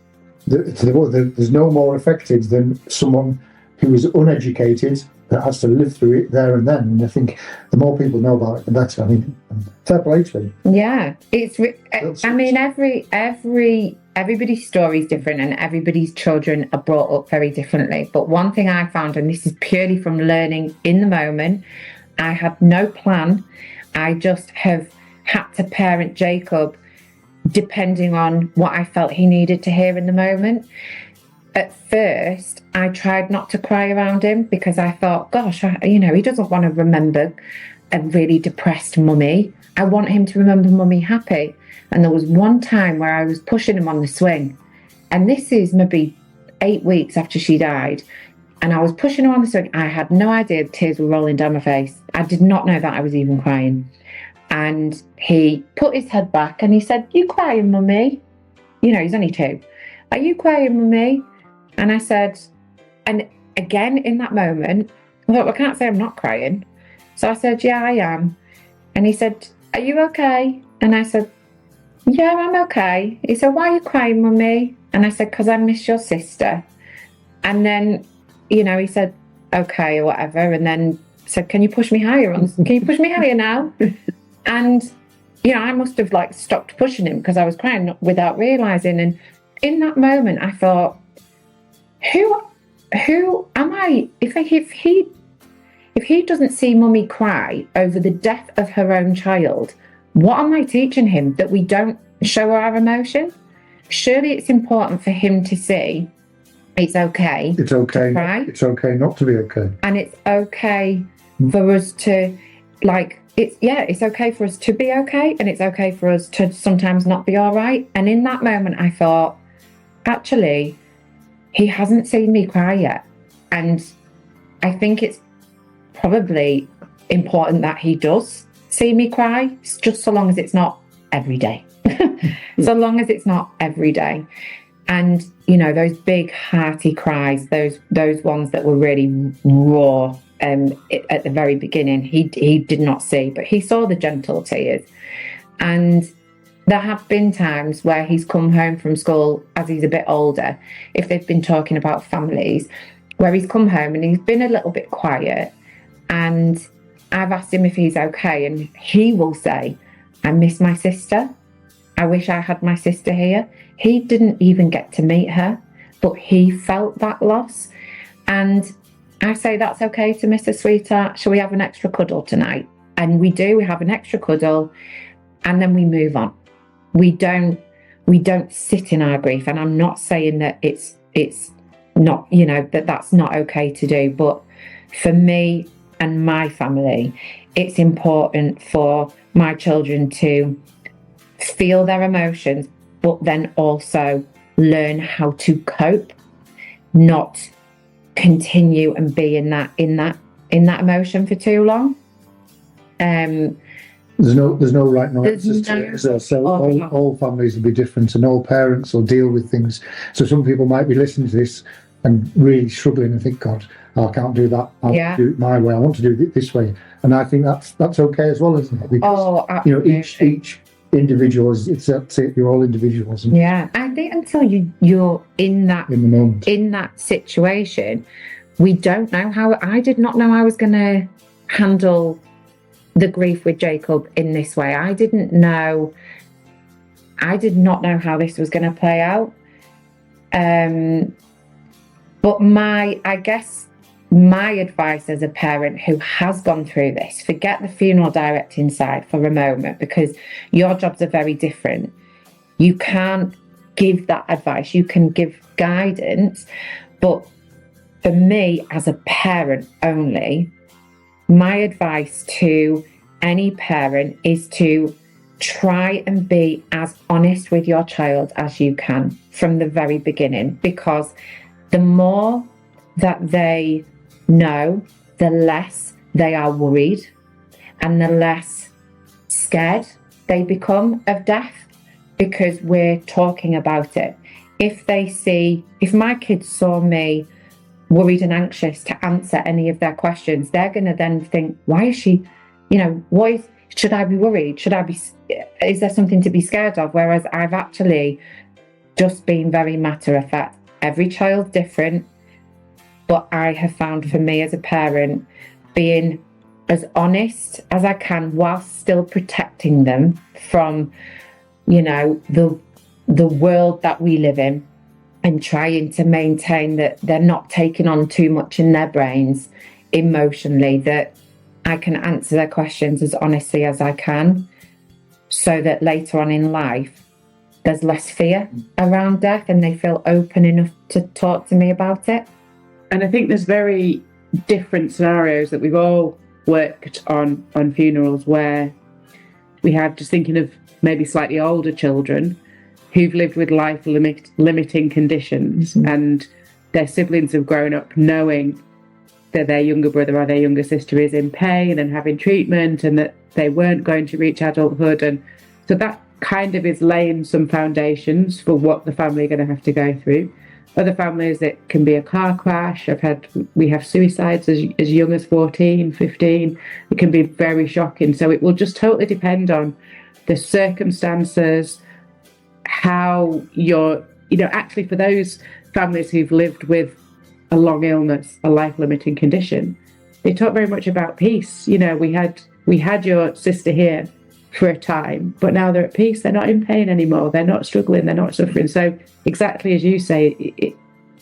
there's no more affected than someone who is uneducated that has to live through it there and then. And I think the more people know about it, the better. I mean, fair play to him. Yeah, everybody's story is different, and everybody's children are brought up very differently. But one thing I found, and this is purely from learning in the moment, I had no plan. I just have had to parent Jacob depending on what I felt he needed to hear in the moment. At first, I tried not to cry around him because I thought, gosh, he doesn't want to remember a really depressed mummy. I want him to remember mummy happy. And there was one time where I was pushing him on the swing. And this is maybe 8 weeks after she died. And I was pushing her on the swing. I had no idea the tears were rolling down my face. I did not know that I was even crying. And he put his head back and he said, you crying, mummy? He's only 2. Are you crying, mummy? And I said, and again, in that moment, I thought, I can't say I'm not crying. So I said, yeah, I am. And he said, are you okay? And I said, yeah, I'm okay. He said, why are you crying, mummy? And I said, because I miss your sister. And then, he said, okay, or whatever. And then said, can you push me higher? Can you push me higher now? And, I must have stopped pushing him because I was crying without realising. And in that moment, I thought, who am I? If he doesn't see mummy cry over the death of her own child, what am I teaching him? That we don't show our emotion? Surely it's important for him to see it's okay. It's okay. To cry. It's okay not to be okay. And it's okay for us to it's okay for us to be okay, and it's okay for us to sometimes not be all right. And in that moment, I thought, actually, he hasn't seen me cry yet. And I think it's probably important that he does see me cry, just so long as it's not every day. So long as it's not every day. And, those big hearty cries, those ones that were really raw at the very beginning, he did not see, but he saw the gentle tears. And there have been times where he's come home from school as he's a bit older, if they've been talking about families, where he's come home and he's been a little bit quiet, and I've asked him if he's okay, and he will say, I miss my sister. I wish I had my sister here. He didn't even get to meet her, but he felt that loss. And I say, that's okay to miss a sweetheart. Shall we have an extra cuddle tonight? And we do. We have an extra cuddle, and then we move on. We don't sit in our grief. And I'm not saying that it's not, that's not okay to do. But for me and my family, it's important for my children to feel their emotions, but then also learn how to cope, not continue and be in that emotion for too long. there's no right no There's answers to no- it. So Oh. all families will be different, and all parents will deal with things. So some people might be listening to this and really struggling and think, God, I can't do that. I want Yeah. to do it my way. I want to do it this way. And I think that's okay as well, isn't it? Because Absolutely. each individual is that's it. You're all individuals. And Yeah, I think until you're in that in the moment. situation, we don't know how. I did not know I was going to handle the grief with Jacob in this way. I did not know how this was going to play out. But I guess my advice as a parent who has gone through this, forget the funeral directing side for a moment, because your jobs are very different. You can't give that advice. You can give guidance, but for me as a parent only, my advice to any parent is to try and be as honest with your child as you can from the very beginning, because the more that they know, the less they are worried and the less scared they become of death, because we're talking about it. If my kids saw me worried and anxious to answer any of their questions, they're going to then think, why is she, should I be worried? Is there something to be scared of? Whereas I've actually just been very matter of fact. Every child's different, but I have found for me as a parent, being as honest as I can whilst still protecting them from, the world that we live in, and trying to maintain that they're not taking on too much in their brains emotionally, that I can answer their questions as honestly as I can, so that later on in life, there's less fear around death and they feel open enough to talk to me about it. And I think there's very different scenarios that we've all worked on funerals, where we have, just thinking of maybe slightly older children who've lived with life limiting conditions, and their siblings have grown up knowing that their younger brother or their younger sister is in pain and having treatment, and that they weren't going to reach adulthood. And so that kind of is laying some foundations for what the family are going to have to go through. Other families, it can be a car crash. We have suicides as young as 14, 15. It can be very shocking. So it will just totally depend on the circumstances, how actually for those families who've lived with a long illness, a life-limiting condition, they talk very much about peace. We had your sister here for a time, but now they're at peace. They're not in pain anymore. They're not struggling. They're not suffering. So exactly as you say,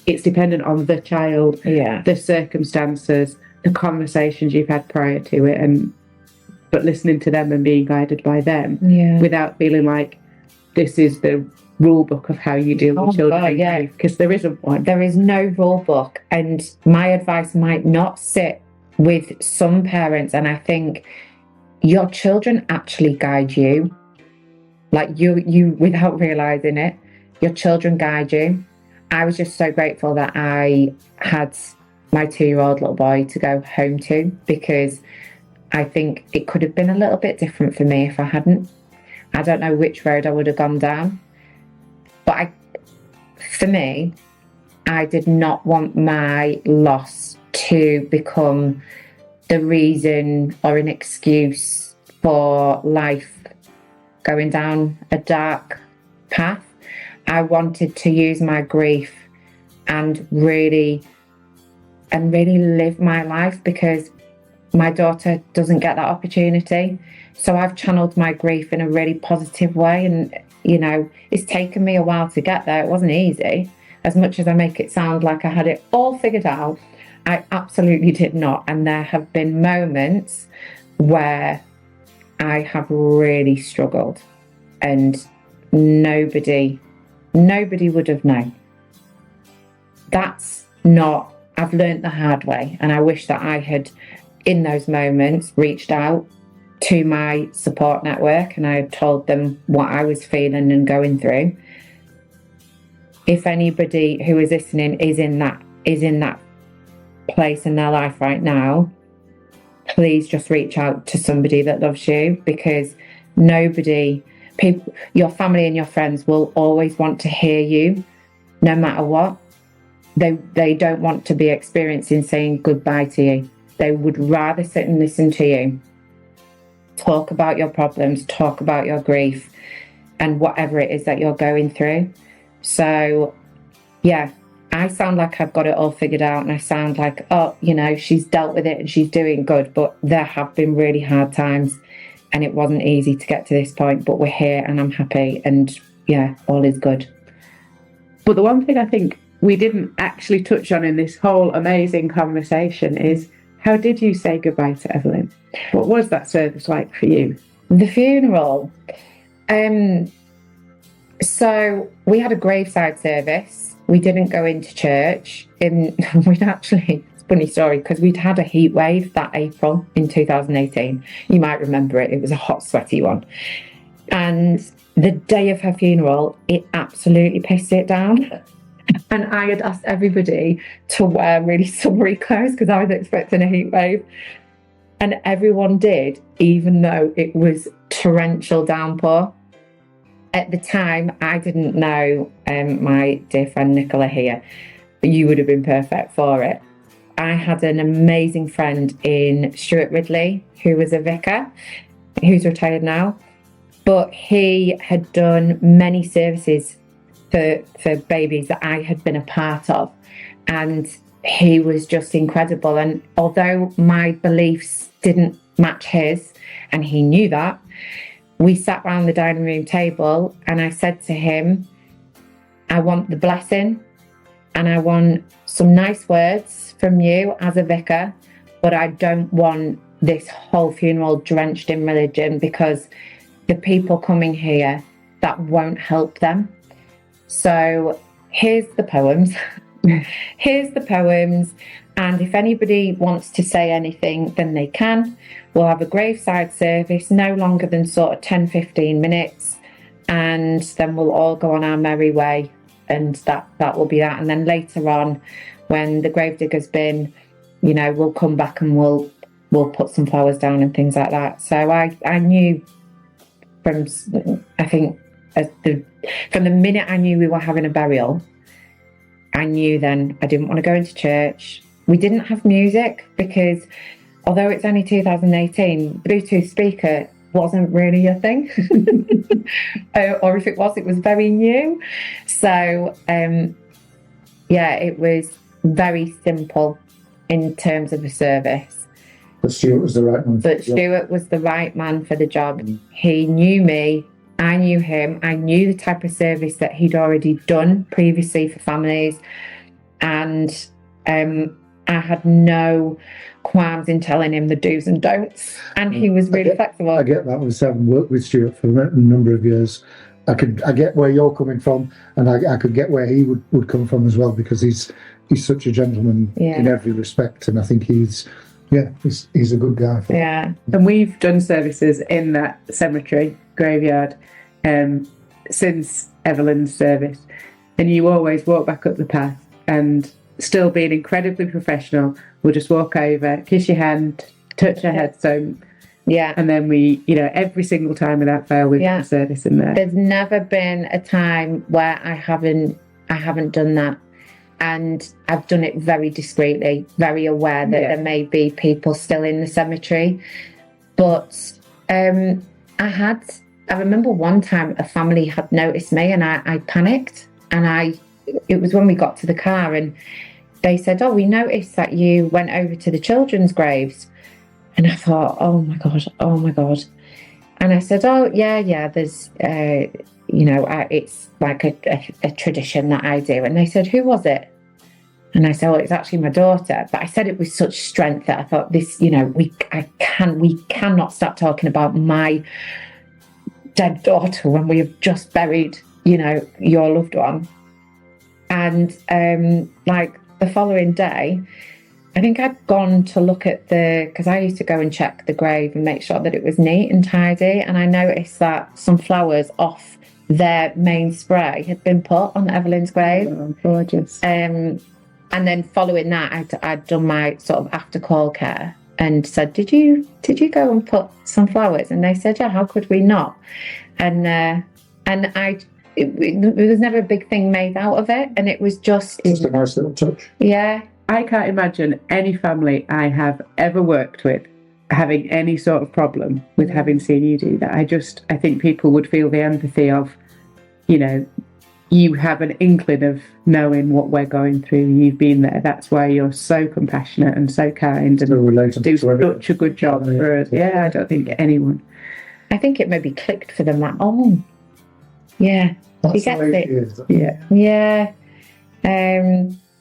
it's dependent on the child, the circumstances, the conversations you've had prior to it, but listening to them and being guided by them, without feeling like this is the rule book of how you deal with children. Because there isn't one. There is no rule book, and my advice might not sit with some parents, and I think your children actually guide you. Like you without realizing it, your children guide you. I was just so grateful that I had my 2-year-old little boy to go home to, because I think it could have been a little bit different for me if I hadn't. I don't know which road I would have gone down, but for me, I did not want my loss to become the reason or an excuse for life going down a dark path. I wanted to use my grief and really live my life, because my daughter doesn't get that opportunity. So I've channeled my grief in a really positive way, and it's taken me a while to get there. It wasn't easy. As much as I make it sound like I had it all figured out, I absolutely did not. And there have been moments where I have really struggled, and nobody would have known. I've learned the hard way, and I wish that I had, in those moments, reached out to my support network and I had told them what I was feeling and going through. If anybody who is listening is in that place in their life right now, please just reach out to somebody that loves you, because people, your family and your friends will always want to hear you no matter what. They don't want to be experiencing saying goodbye to you. They would rather sit and listen to you talk about your problems, talk about your grief, and whatever it is that you're going through. So, yeah, I sound like I've got it all figured out, and I sound like, oh, she's dealt with it and she's doing good. But there have been really hard times, and it wasn't easy to get to this point, but we're here and I'm happy, and yeah, all is good. But the one thing I think we didn't actually touch on in this whole amazing conversation is, how did you say goodbye to Evelyn? What was that service like for you? The funeral. So we had a graveside service. We didn't go into church. It's a funny story, because we'd had a heat wave that April in 2018. You might remember it. It was a hot, sweaty one. And the day of her funeral, it absolutely pissed it down. And I had asked everybody to wear really summery clothes because I was expecting a heat wave. And everyone did, even though it was torrential downpour. At the time, I didn't know my dear friend Nicola here, but you would have been perfect for it. I had an amazing friend in Stuart Ridley, who was a vicar, who's retired now, but he had done many services for babies that I had been a part of, and he was just incredible. And although my beliefs didn't match his, and he knew that, we sat round the dining room table and I said to him, I want the blessing and I want some nice words from you as a vicar, but I don't want this whole funeral drenched in religion, because the people coming here, that won't help them. So here's the poems. Here's the poems. And if anybody wants to say anything, then they can. We'll have a graveside service, no longer than sort of 10-15 minutes. And then we'll all go on our merry way. And that will be that. And then later on, when the gravedigger's been, we'll come back and we'll put some flowers down and things like that. So I knew from the minute I knew we were having a burial, I knew then I didn't want to go into church. We didn't have music because, although it's only 2018, Bluetooth speaker wasn't really a thing. Or if it was very new. So, it was very simple in terms of the service. But Stuart was the right one. But Stuart was the right man for the job. He knew me. I knew him. I knew the type of service that he'd already done previously for families. And I had no qualms in telling him the do's and don'ts. And he was really flexible. I get that with having worked with Stuart for a number of years. I get where you're coming from, and I could get where he would come from as well, because he's such a gentleman in every respect. And I think he's a good guy. Yeah. And we've done services in that cemetery graveyard since Evelyn's service, and you always walk back up the path, and still being incredibly professional, we'll just walk over, kiss your hand, touch your headstone, and then we, every single time without fail, we've got a service in there. There's never been a time where I haven't done that. And I've done it very discreetly, very aware that there may be people still in the cemetery. But I remember one time a family had noticed me, and I panicked. And it was when we got to the car, and they said, "Oh, we noticed that you went over to the children's graves." And I thought, oh my God. And I said, "Oh, yeah, there's, it's like a tradition that I do." And they said, "Who was it?" And I said, "Oh, it's actually my daughter." But I said it with such strength that I thought, we cannot start talking about my dead daughter when we have just buried, your loved one. And the following day, I think I'd gone to look at because I used to go and check the grave and make sure that it was neat and tidy. And I noticed that some flowers off their main spray had been put on Evelyn's grave. Oh, gorgeous. And then following that, I'd done my sort of after call care. and said, did you go and put some flowers? And they said, yeah, how could we not? And it was never a big thing made out of it, and it was just a nice little touch. Yeah. I can't imagine any family I have ever worked with having any sort of problem with having seen you do that. I think people would feel the empathy of, you have an inkling of knowing what we're going through. You've been there. That's why you're so compassionate and so kind and do such a good job for us. Yeah, I don't think anyone. I think it maybe clicked for them, like, oh, yeah, he gets it. Yeah.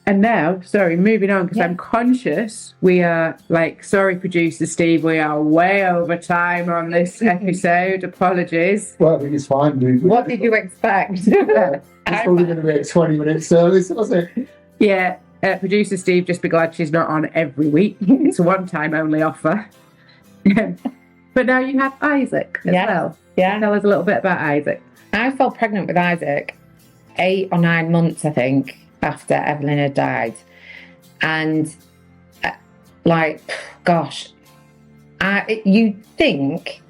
And now, moving on, because I'm conscious we are sorry, producer Steve, we are way over time on this episode. Apologies. Well, I think it's fine. What did you expect? It's probably going to be 20 minutes service, wasn't it? Yeah, producer Steve, just be glad she's not on every week. It's a one-time only offer. But now you have Isaac as well. Yeah. Tell us a little bit about Isaac. I fell pregnant with Isaac 8 or 9 months, I think, after Evelyn had died. And you'd think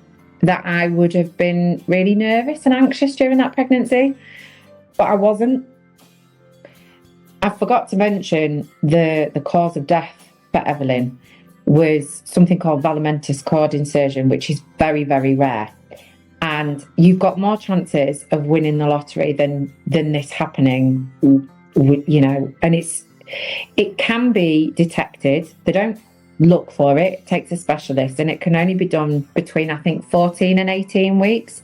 that I would have been really nervous and anxious during that pregnancy, but I wasn't. I forgot to mention the cause of death for Evelyn was something called velamentous cord insertion, which is very, very rare. And you've got more chances of winning the lottery than this happening, and it can be detected. They don't look for it. It takes a specialist, and it can only be done between, I think, 14 and 18 weeks.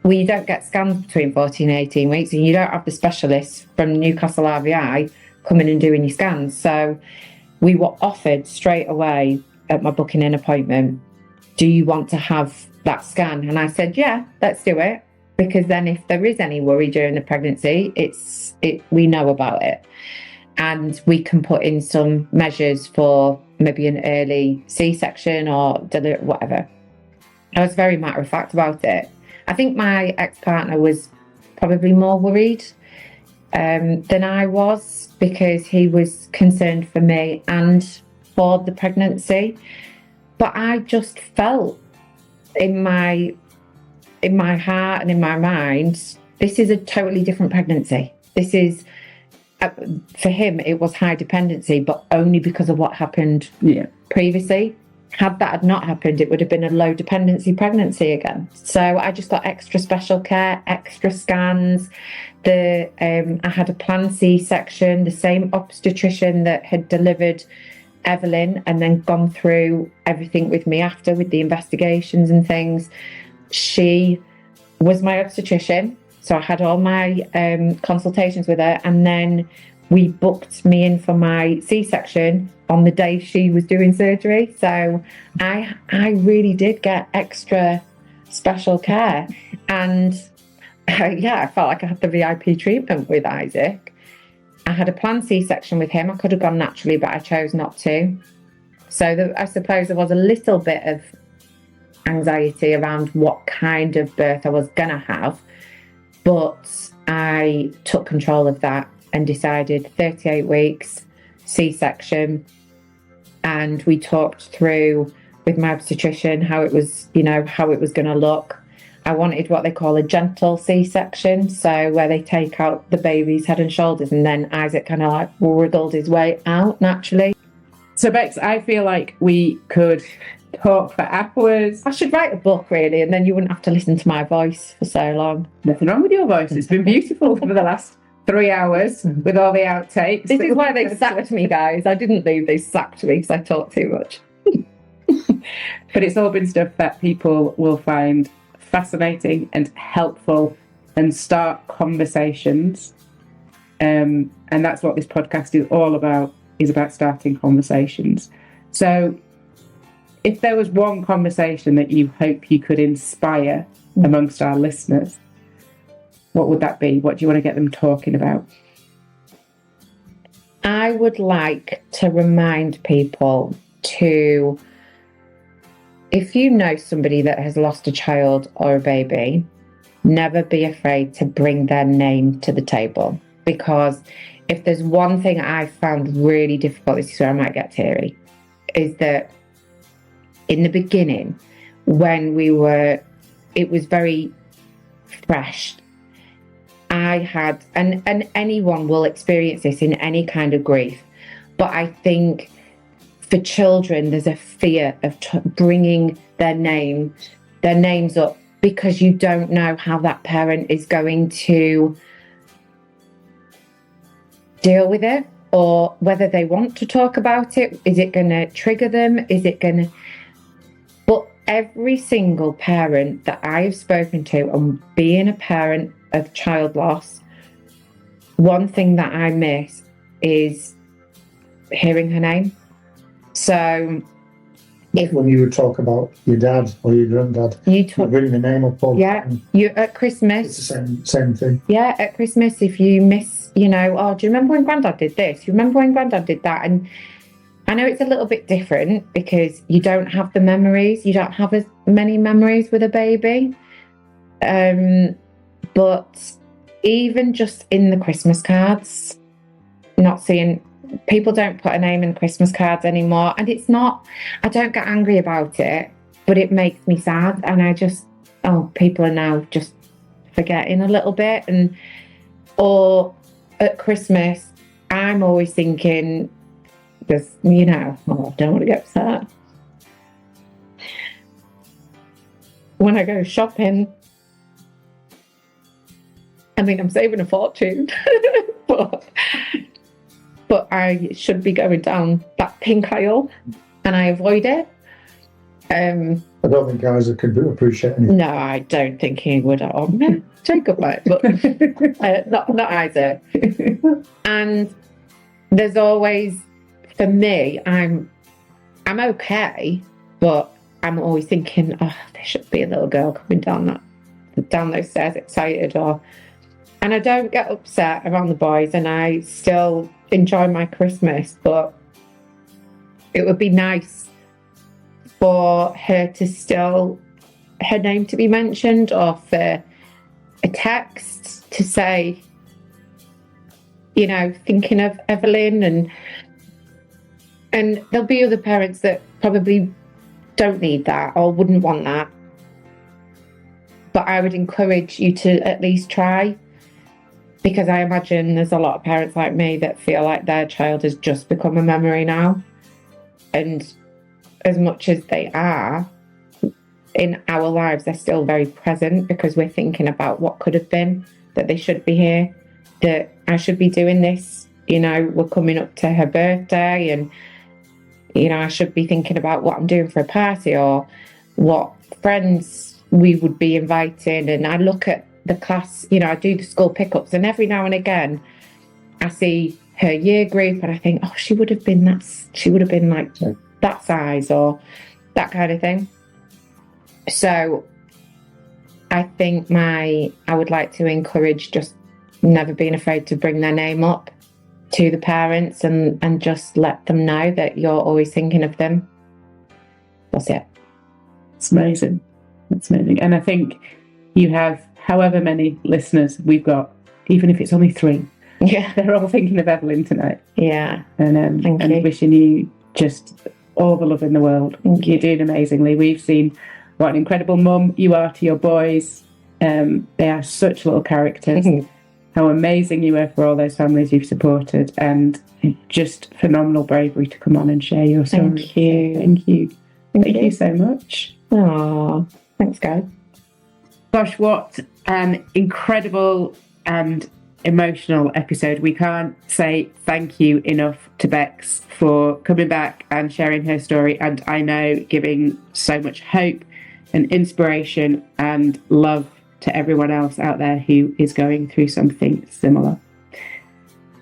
Well, you don't get scans between 14 and 18 weeks, and you don't have the specialists from Newcastle RVI coming and doing your scans. So we were offered straight away at my booking in appointment, do you want to have that scan? And I said, yeah, let's do it. Because then if there is any worry during the pregnancy, we know about it. And we can put in some measures for maybe an early C-section or whatever. I was very matter of fact about it. I think my ex-partner was probably more worried than I was, because he was concerned for me and for the pregnancy. But I just felt in my heart and in my mind, this is a totally different pregnancy. This is, for him, it was high dependency, but only because of what happened previously. Had that not happened, it would have been a low dependency pregnancy again. So I just got extra special care, extra scans. I had a planned C-section, the same obstetrician that had delivered Evelyn and then gone through everything with me after, with the investigations and things. She was my obstetrician, so I had all my consultations with her, and then we booked me in for my C-section on the day she was doing surgery. So I really did get extra special care, and I felt like I had the VIP treatment with Isaac. I had a planned C-section with him. I could have gone naturally, but I chose not to. So I suppose there was a little bit of anxiety around what kind of birth I was going to have. But I took control of that and decided 38 weeks, C-section. And we talked through with my obstetrician how it was going to look. I wanted what they call a gentle C-section, so where they take out the baby's head and shoulders, and then Isaac kind of wriggled his way out naturally. So Bex, I feel like we could talk for hours. I should write a book, really, and then you wouldn't have to listen to my voice for so long. Nothing wrong with your voice. It's been beautiful for the last 3 hours with all the outtakes. This is why they sacked me, guys. I didn't leave. They sacked me because I talk too much. But it's all been stuff that people will find fascinating and helpful and start conversations. And that's what this podcast is all about, is about starting conversations. So if there was one conversation that you hope you could inspire amongst our listeners, what would that be? What do you want to get them talking about? I would like to remind people to, if you know somebody that has lost a child or a baby, never be afraid to bring their name to the table. Because if there's one thing I found really difficult, this is where I might get teary, is that in the beginning, when it was very fresh. I had, and anyone will experience this in any kind of grief, but I think for children, there's a fear of bringing their names up, because you don't know how that parent is going to deal with it, or whether they want to talk about it. Is it going to trigger them? But every single parent that I have spoken to, and being a parent of child loss, one thing that I miss is hearing her name. So when you would talk about your dad or your granddad, you bring the name up all the time. You at Christmas. It's the same thing. Yeah, at Christmas, if you miss, do you remember when Granddad did this? Do you remember when Granddad did that? And I know it's a little bit different because you don't have the memories. You don't have as many memories with a baby. But even just in the Christmas cards, not seeing... People don't put a name in Christmas cards anymore, and it's not, I don't get angry about it, but it makes me sad, and I just, people are now just forgetting a little bit. Or at Christmas, I'm always thinking, just, I don't want to get upset. When I go shopping, I'm saving a fortune, but I should be going down that pink aisle, and I avoid it. I don't think Isaac could appreciate anything. No, I don't think he would at all. Jacob might, but not Isaac. And there's always, for me, I'm okay, but I'm always thinking, there should be a little girl coming down those stairs excited, and I don't get upset around the boys, and I still enjoy my Christmas, but it would be nice for her name to be mentioned, or for a text to say, thinking of Evelyn, and there'll be other parents that probably don't need that or wouldn't want that, but I would encourage you to at least try. Because I imagine there's a lot of parents like me that feel like their child has just become a memory now. And as much as they are, in our lives, they're still very present, because we're thinking about what could have been, that they should be here, that I should be doing this. We're coming up to her birthday, and, I should be thinking about what I'm doing for a party, or what friends we would be inviting. And I look at the class, I do the school pickups, and every now and again I see her year group and I think, she would have been like that size, or that kind of thing. So I think I would like to encourage just never being afraid to bring their name up to the parents, and just let them know that you're always thinking of them. That's it. It's amazing. It's amazing. And I think you have however many listeners we've got, even if it's only 3, they're all thinking of Evelyn tonight. Yeah. And wishing you just all the love in the world. You're doing amazingly. We've seen what an incredible mum you are to your boys. They are such little characters. How amazing you were for all those families you've supported, and just phenomenal bravery to come on and share your story. Thank you. Thank you so much. Oh, thanks, guys. Gosh, what an incredible and emotional episode. We can't say thank you enough to Bex for coming back and sharing her story, and I know giving so much hope and inspiration and love to everyone else out there who is going through something similar.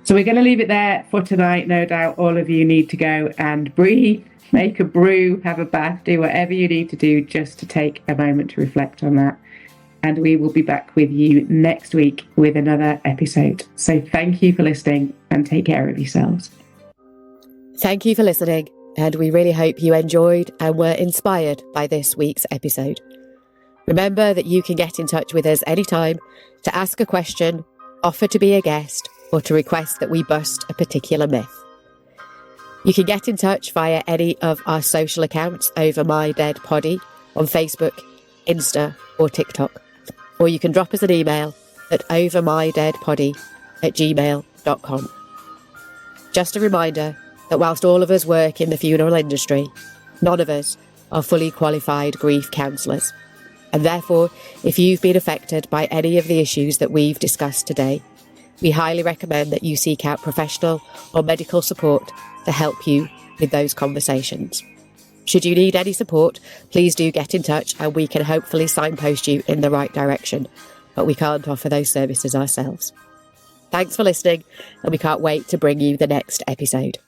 So we're going to leave it there for tonight. No doubt all of you need to go and breathe, make a brew, have a bath, do whatever you need to do just to take a moment to reflect on that. And we will be back with you next week with another episode. So thank you for listening, and take care of yourselves. Thank you for listening, and we really hope you enjoyed and were inspired by this week's episode. Remember that you can get in touch with us anytime to ask a question, offer to be a guest, or to request that we bust a particular myth. You can get in touch via any of our social accounts over My Dead Poddy on Facebook, Insta or TikTok. Or you can drop us an email at overmydeadpoddy@gmail.com. Just a reminder that whilst all of us work in the funeral industry, none of us are fully qualified grief counsellors. And therefore, if you've been affected by any of the issues that we've discussed today, we highly recommend that you seek out professional or medical support to help you with those conversations. Should you need any support, please do get in touch and we can hopefully signpost you in the right direction, but we can't offer those services ourselves. Thanks for listening, and we can't wait to bring you the next episode.